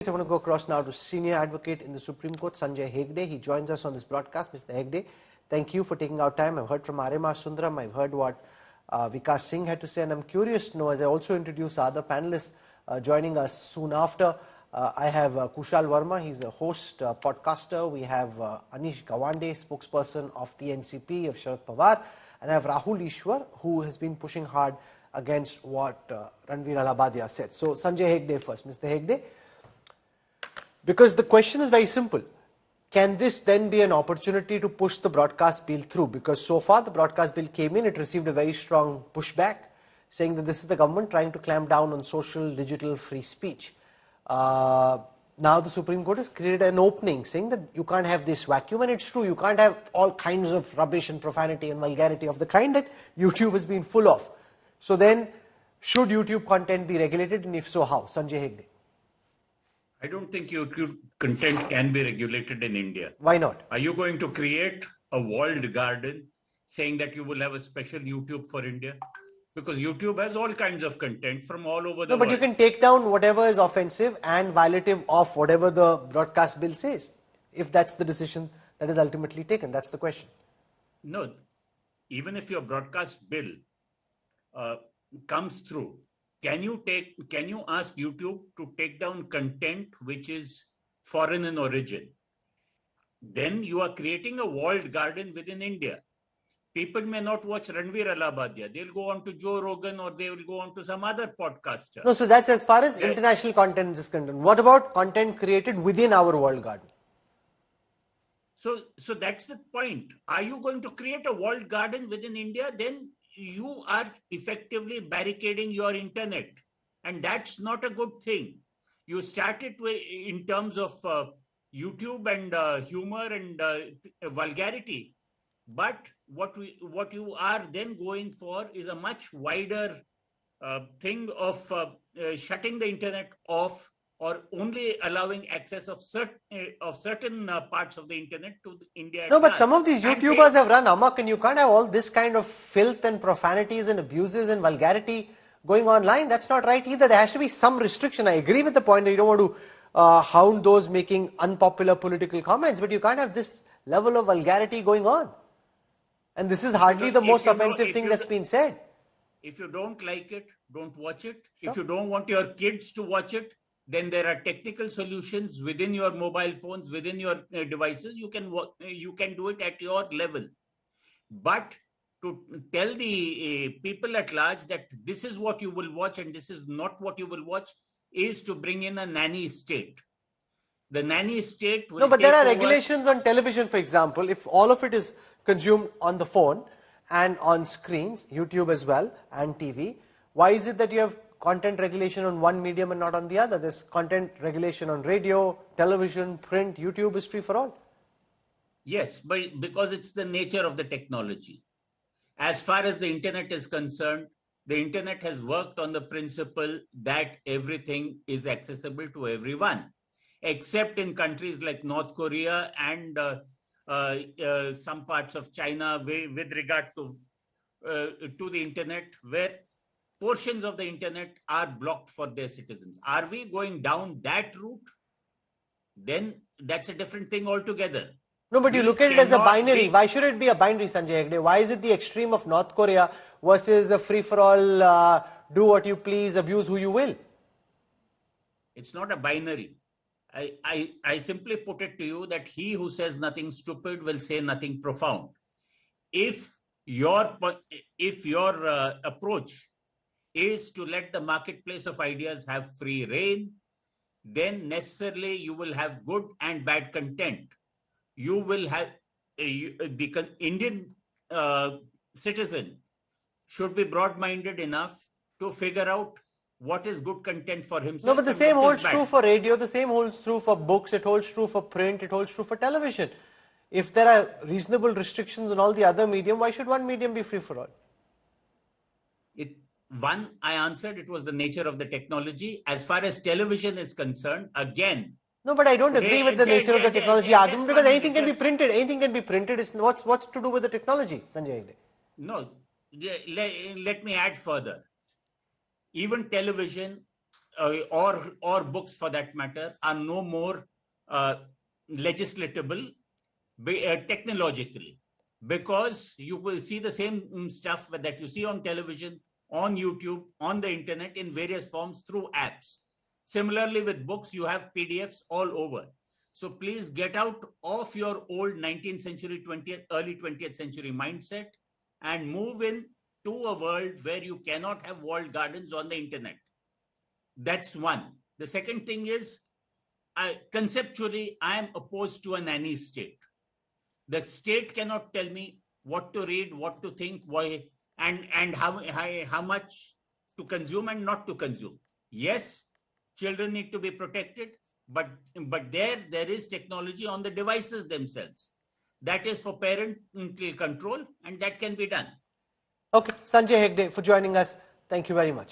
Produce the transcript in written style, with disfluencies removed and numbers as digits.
I want to go across now to Senior Advocate in the Supreme Court, Sanjay Hegde. He joins us on this broadcast. Mr. Hegde, thank you for taking our time. I've heard from Arema Sundaram. I've heard what Vikas Singh had to say, and I'm curious to know, as I also introduce other panelists joining us soon after, I have Kushal Verma. He's a host, podcaster. We have Anish Gawande, spokesperson of the NCP, of Sharad Pawar. And I have Rahul Ishwar, who has been pushing hard against what Ranveer Alabadia said. So, Sanjay Hegde first. Mr. Hegde, because the question is very simple. Can this then be an opportunity to push the broadcast bill through? Because so far the broadcast bill came in, it received a very strong pushback, saying that this is the government trying to clamp down on social, digital, free speech. Now the Supreme Court has created an opening, saying that you can't have this vacuum, and it's true, you can't have all kinds of rubbish and profanity and vulgarity of the kind that YouTube has been full of. So then, should YouTube content be regulated, and if so, how? Sanjay Hegde. I don't think YouTube content can be regulated in India. Why not? Are you going to create a walled garden saying that you will have a special YouTube for India? Because YouTube has all kinds of content from all over the world. No, but you can take down whatever is offensive and violative of whatever the broadcast bill says, if that's the decision that is ultimately taken. That's the question. No, even if your broadcast bill comes through, can you ask YouTube to take down content which is foreign in origin? Then you are creating a walled garden within India. People may not watch Ranveer Alabadia. They'll go on to Joe Rogan, or they will go on to some other podcaster. No, so that's as far as international content is concerned. What about content created within our walled garden? So that's the point. Are you going to create a walled garden within India? Then you are effectively barricading your internet, and that's not a good thing. You started in terms of YouTube and humor and vulgarity, but what you are then going for is a much wider thing of shutting the internet off, or only allowing access of certain parts of the internet to India. No, but some of these YouTubers have run amok, and you can't have all this kind of filth and profanities and abuses and vulgarity going online. That's not right either. There has to be some restriction. I agree with the point that you don't want to hound those making unpopular political comments, but you can't have this level of vulgarity going on. And this is hardly the most offensive thing that's been said. If you don't like it, don't watch it. Sure. If you don't want your kids to watch it, then there are technical solutions within your mobile phones, within your devices. You can do it at your level. But to tell the people at large that this is what you will watch and this is not what you will watch is to bring in a nanny state. The nanny state will No, but there are regulations on television, for example. If all of it is consumed on the phone and on screens, YouTube as well, and TV, why is it that you have content regulation on one medium and not on the other? There's content regulation on radio, television, print. YouTube is free for all. Yes, but because it's the nature of the technology. As far as the internet is concerned, the internet has worked on the principle that everything is accessible to everyone, except in countries like North Korea and some parts of China with regard to the internet, where portions of the internet are blocked for their citizens. Are we going down that route? Then that's a different thing altogether. No, but you look at it as a binary. Why should it be a binary, Sanjay Hegde? Why is it the extreme of North Korea versus a free-for-all, do what you please, abuse who you will? It's not a binary. I simply put it to you that he who says nothing stupid will say nothing profound. If your approach is to let the marketplace of ideas have free reign, then necessarily you will have good and bad content. You will have the Indian citizen should be broad-minded enough to figure out what is good content for himself. No, but the same holds true for radio, the same holds true for books, it holds true for print, it holds true for television. If there are reasonable restrictions on all the other medium, why should one medium be free for all? One, I answered, it was the nature of the technology. As far as television is concerned, again. No, but I don't agree with the nature of the technology argument, because anything can be printed. Anything can be printed. It's what's to do with the technology, Sanjay Hegde? No, let me add further. Even television or books for that matter, are no more legislatable technologically, because you will see the same stuff that you see on television, on YouTube, on the internet in various forms through apps. Similarly, with books, you have PDFs all over. So please get out of your old 19th century, early 20th century mindset and move in to a world where you cannot have walled gardens on the internet. That's one. The second thing is, conceptually, I am opposed to a nanny state. The state cannot tell me what to read, what to think, why, and how much to consume and not to consume. Yes, children need to be protected, but there is technology on the devices themselves. That is for parental control, and that can be done. Okay, Sanjay Hegde, for joining us. Thank you very much.